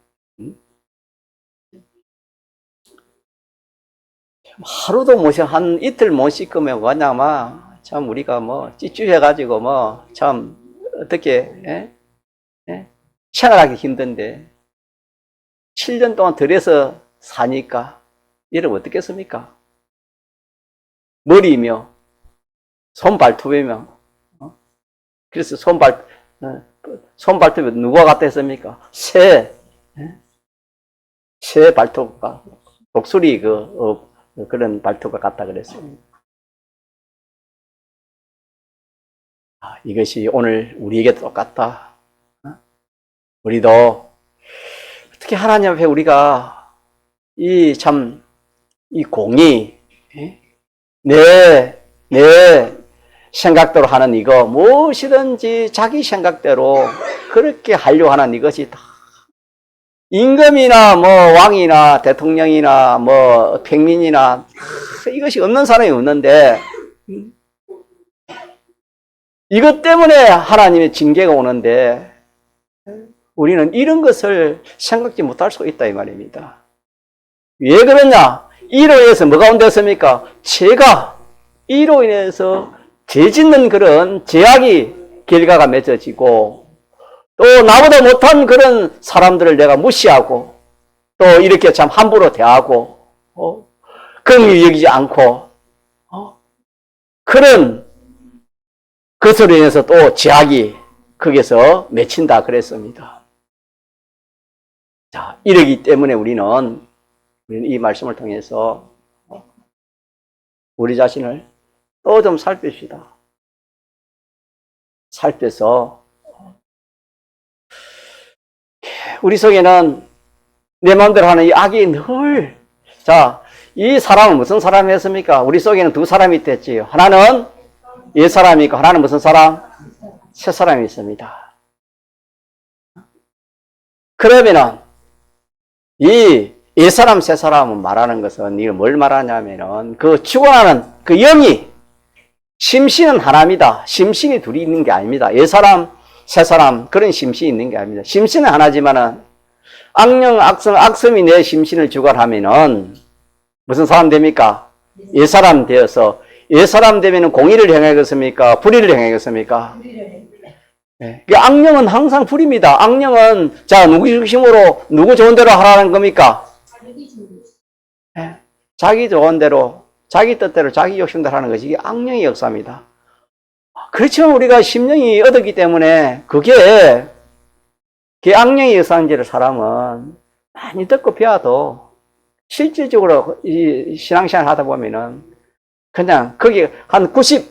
하루도 한 이틀 못 씻으면 그냥 참 우리가 찌쭈해가지고 참 어떻게 생활하기 힘든데 7년 동안 들에서 사니까 여러분 어떻겠습니까? 머리며 손발톱이며 그래서 손발톱이 누가 갖다 했습니까? 새 발톱과 독수리 그런 발톱과 같다 그랬습니다. 이것이 오늘 우리에게 똑같다. 우리도 어떻게 하나님 앞에 우리가 이 공의, 내 생각대로 하는 이거, 무엇이든지 자기 생각대로 그렇게 하려고 하는 이것이 다 임금이나 왕이나 대통령이나 평민이나 이것이 없는 사람이 없는데 이것 때문에 하나님의 징계가 오는데 우리는 이런 것을 생각지 못할 수 있다 이 말입니다. 왜 그러냐? 이로 인해서 뭐가 온댔습니까? 죄가 이로 인해서 죄 짓는 그런 죄악이 결과가 맺어지고 또 나보다 못한 그런 사람들을 내가 무시하고 또 이렇게 참 함부로 대하고 긍휼히 여기지 않고 그런 그것으로 인해서 또 죄악이 거기서 맺힌다 그랬습니다. 자, 이러기 때문에 우리는 이 말씀을 통해서 우리 자신을 또 좀 살핍시다. 살펴서 우리 속에는 내 마음대로 하는 이 악이 늘, 자, 이 사람은 무슨 사람이었습니까? 우리 속에는 두 사람이 있댔지요. 하나는 옛 사람이 있고 하나는 무슨 사람? 새 사람이 있습니다. 그러면은 이 옛 사람, 새 사람은 말하는 것은 이걸 뭘 말하냐면은 그 죽어나는 그 영이 심신은 하나입니다. 심신이 둘이 있는 게 아닙니다. 옛 사람, 새 사람 그런 심신이 있는 게 아닙니다. 심신은 하나지만은 악령, 악성이 내 심신을 주관하면은 무슨 사람 됩니까? 옛 사람 되어서 옛 사람 되면은 공의를 행하겠습니까? 불의를 행하겠습니까? 네. 악령은 항상 불입니다. 악령은 자 누구 중심으로 누구 좋은 대로 하라는 겁니까? 네. 자기 좋은 대로 자기 뜻대로 자기 욕심대로 하는 것이 악령의 역사입니다. 그렇지만 우리가 심령이 얻었기 때문에 그게 악령의 역사인지를 사람은 많이 듣고 배워도 실질적으로 이 신앙생활 하다 보면은 그냥 거기 한 90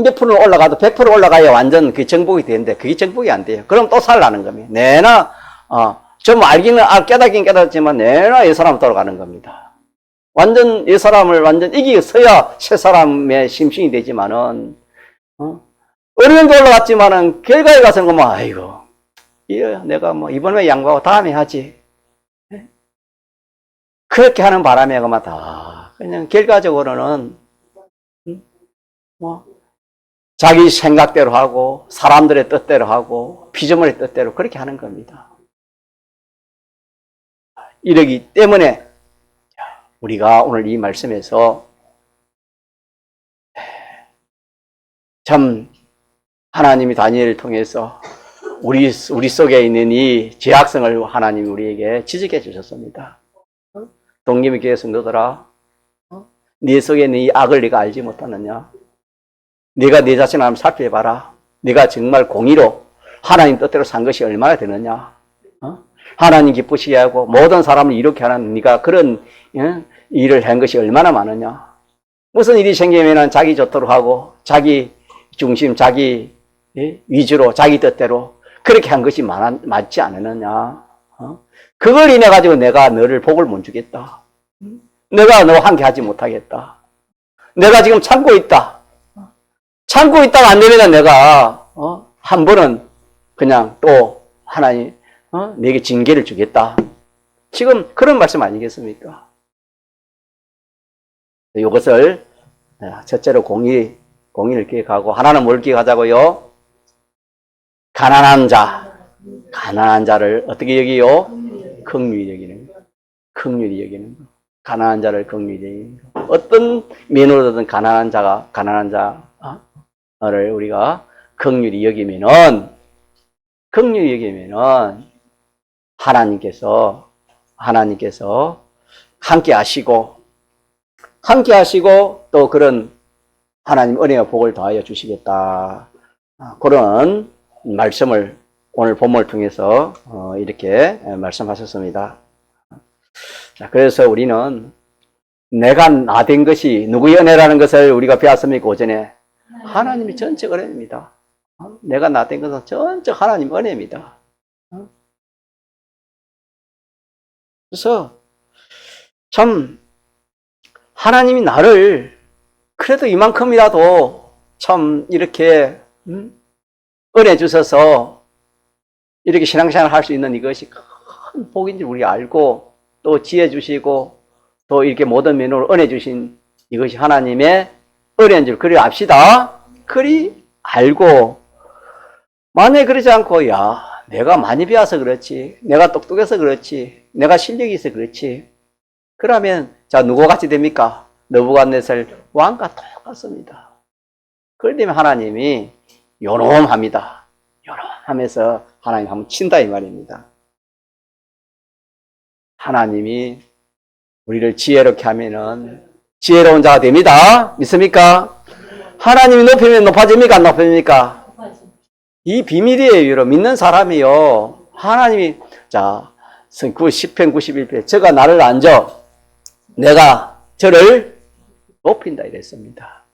몇 프로 올라가도 100% 올라가야 완전 그 정복이 되는데 그게 정복이 안 돼요. 그럼 또 살라는 겁니다. 내나 좀 깨닫긴 깨닫지만 내나 이 사람 돌아가는 겁니다. 완전 이 사람을 완전 이기서야 새 사람의 심신이 되지만은 어느 정도 올라갔지만은 결과에 가서는 아이고 내가 이번에 양보하고 다음에 하지. 그렇게 하는 바람에 다 그냥 결과적으로는 자기 생각대로 하고 사람들의 뜻대로 하고 피조물의 뜻대로 그렇게 하는 겁니다. 이러기 때문에 우리가 오늘 이 말씀에서 참 하나님이 다니엘을 통해서 우리 속에 있는 이 죄악성을 하나님이 우리에게 지적해 주셨습니다. 동기미 교회 성도들아, 네 속에 있는 이 악을 네가 알지 못하느냐? 네가 네 자신을 한번 살펴봐라. 네가 정말 공의로 하나님 뜻대로 산 것이 얼마나 되느냐? 하나님 기쁘시게 하고 모든 사람을 이렇게 하는 네가 그런 일을 한 것이 얼마나 많으냐? 무슨 일이 생기면 자기 좋도록 하고 자기 중심, 자기 위주로 자기 뜻대로 그렇게 한 것이 맞지 않느냐? 그걸 인해 가지고 내가 너를 복을 못 주겠다. 내가 너와 함께 하지 못하겠다. 내가 지금 참고 있다. 참고 있다가 안 되면 내가 한 번은 그냥 또 하나님 내게 징계를 주겠다. 지금 그런 말씀 아니겠습니까? 이것을 첫째로 공의를 기억하고 하나는 뭘 기억하자고요? 가난한 자를 어떻게 여기요? 긍휼히 여기는 거. 긍휼히 여기는 거. 가난한 자를 긍휼히 여기는 거. 어떤 면으로든 가난한 자를 우리가 긍휼히 여기면은 하나님께서 함께 하시고 또 그런 하나님 은혜와 복을 더하여 주시겠다. 그런 말씀을 오늘 본문을 통해서 이렇게 말씀하셨습니다. 자, 그래서 우리는 내가 나 된 것이 누구의 은혜라는 것을 우리가 배웠습니까? 오전에 하나님이 전적 은혜입니다. 내가 나 된 것은 전적 하나님 은혜입니다. 그래서 참 하나님이 나를 그래도 이만큼이라도 참 이렇게 은혜 주셔서 이렇게 신앙생활을 할 수 있는 이것이 큰 복인 줄 우리가 알고 또 지혜 주시고 또 이렇게 모든 면으로 은혜 주신 이것이 하나님의 은혜인 줄 그리 압시다. 그리 알고 만약에 그러지 않고 내가 많이 배워서 그렇지, 내가 똑똑해서 그렇지, 내가 실력이 있어 그렇지, 그러면 자 누구 같이 됩니까? 느부갓네살 왕과 똑같습니다. 그렇기 때문에 하나님이 요놈합니다. 요놈하면서 하나님 한번 친다 이 말입니다. 하나님이 우리를 지혜롭게 하면은 지혜로운 자가 됩니다. 믿습니까? 하나님이 높이면 높아집니까? 안 높아집니까? 이 비밀이에요. 여러분. 믿는 사람이요. 하나님이 자 10편 91편 저가 나를 앉아 내가 저를 높인다 이랬습니다.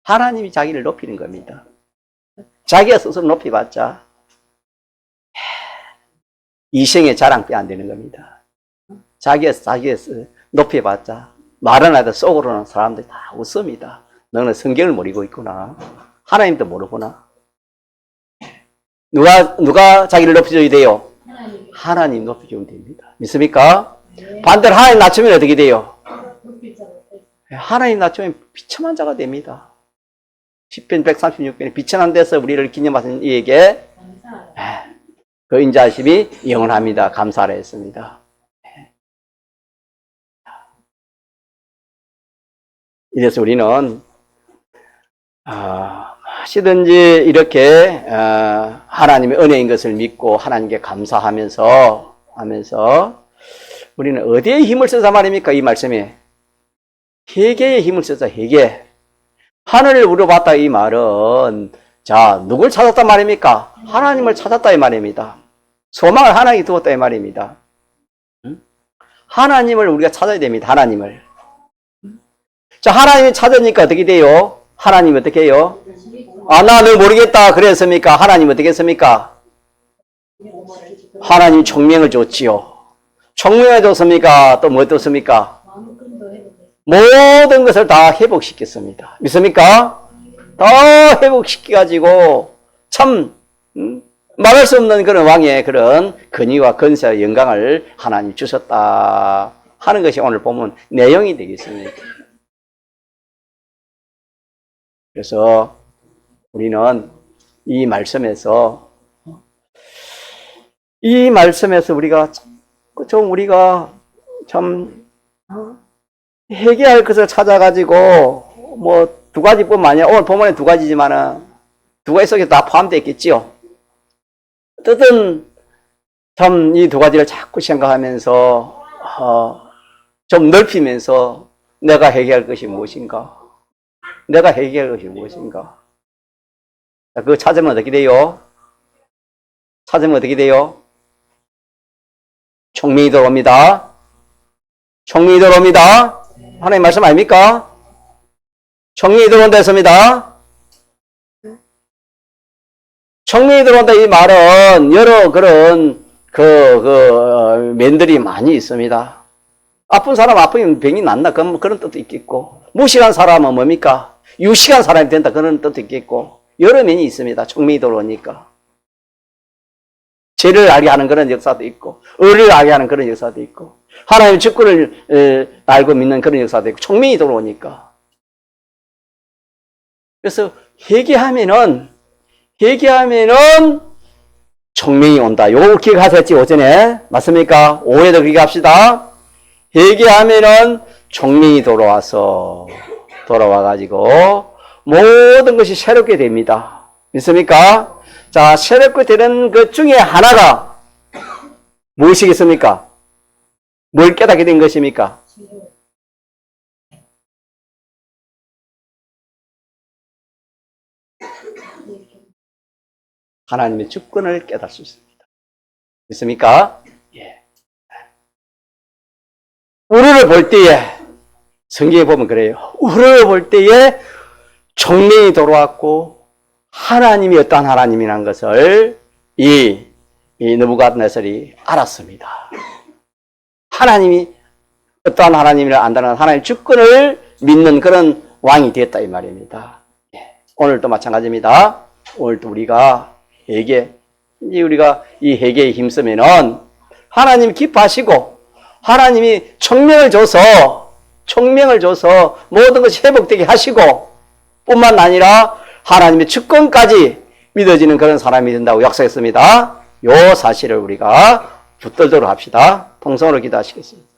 하나님이 자기를 높이는 겁니다. 자기가 스스로 높여봤자 이생의 자랑 빼 안 되는 겁니다. 자기가 높여봤자 말은 하다 속으로는 사람들이 다 웃습니다. 너는 성경을 모르고 있구나. 하나님도 모르구나. 누가 자기를 높여줘야 돼요? 하나님 높여주면 됩니다. 믿습니까? 네. 반대로 하나님 낮추면 어떻게 돼요? 하나님 낮추면 비천한 자가 됩니다. 10편 136편에 비천한 데서 우리를 기념하신 이에게 그 인자하심이 영원합니다. 감사하라 했습니다. 이래서 우리는 무엇이든지 이렇게 하나님의 은혜인 것을 믿고 하나님께 감사하면서 우리는 어디에 힘을 써서 말입니까? 이 말씀에 회개에 힘을 써서 회개. 하늘을 우러봤다 이 말은 자 누굴 찾았단 말입니까? 하나님을 찾았다 이 말입니다. 소망을 하나님께 두었다 이 말입니다. 하나님을 우리가 찾아야 됩니다. 하나님을. 자 하나님을 찾으니까 어떻게 돼요? 하나님 어떻게 해요? 나 너 모르겠다 그랬습니까? 하나님 어떻게 했습니까? 하나님 총명을 줬지요. 총명을 줬습니까? 또 뭐 줬습니까? 모든 것을 다 회복시켰습니다. 믿습니까? 다 회복시켜가지고 참 말할 수 없는 그런 왕의 그런 권위와 건세와 영광을 하나님 주셨다 하는 것이 오늘 보면 내용이 되겠습니다. 그래서 우리는 이 말씀에서 우리가 참 회개할 것을 찾아가지고 뭐 두 가지뿐만 아니라 오늘 본문에 두 가지지만은 두 가지 속에 다 포함되어 있겠지요. 어쨌든 참 이 두 가지를 자꾸 생각하면서 좀 넓히면서 내가 해결할 것이 무엇인가? 내가 해결할 것이 무엇인가? 자, 그거 찾으면 어떻게 돼요? 찾으면 어떻게 돼요? 총명이 들어옵니다. 총명이 들어옵니다. 하나님 말씀 아닙니까? 총명이 들어온다 했습니다. 총명이 들어온다 이 말은 여러 그런 면들이 많이 있습니다. 아픈 사람 아프면 병이 낫나 그런 뜻도 있겠고, 무식한 사람은 뭡니까? 유식한 사람이 된다 그런 뜻도 있겠고, 여러 면이 있습니다. 총명이 들어오니까. 죄를 알게 하는 그런 역사도 있고, 의를 알게 하는 그런 역사도 있고, 하나님의 주권을 알고 믿는 그런 역사도 있고, 총명이 들어오니까. 그래서 회개하면은 총명이 온다. 요거 기억하셨지, 오전에? 맞습니까? 오후에도 그렇게 합시다. 회개하면은 총명이 돌아와가지고 모든 것이 새롭게 됩니다. 믿습니까? 자, 새롭게 되는 것 중에 하나가 무엇이겠습니까? 뭘 깨닫게 된 것입니까? 하나님의 주권을 깨달을 수 있습니다. 믿습니까? 예. 우리를 볼 때에, 성경에 보면 그래요. 우리를 볼 때에 총명이 돌아왔고, 하나님이 어떠한 하나님이라는 것을 이 느부갓네살이 알았습니다. 하나님이 어떠한 하나님이라 안다는 하나님의 주권을 믿는 그런 왕이 되었다 이 말입니다. 예. 오늘도 마찬가지입니다. 오늘도 우리가 우리가 이 회개에 힘쓰면은 하나님이 기뻐하시고 하나님이 총명을 줘서 모든 것이 회복되게 하시고 뿐만 아니라 하나님의 주권까지 믿어지는 그런 사람이 된다고 약속했습니다. 이 사실을 우리가 붙들도록 합시다. 통성으로 기도하시겠습니다.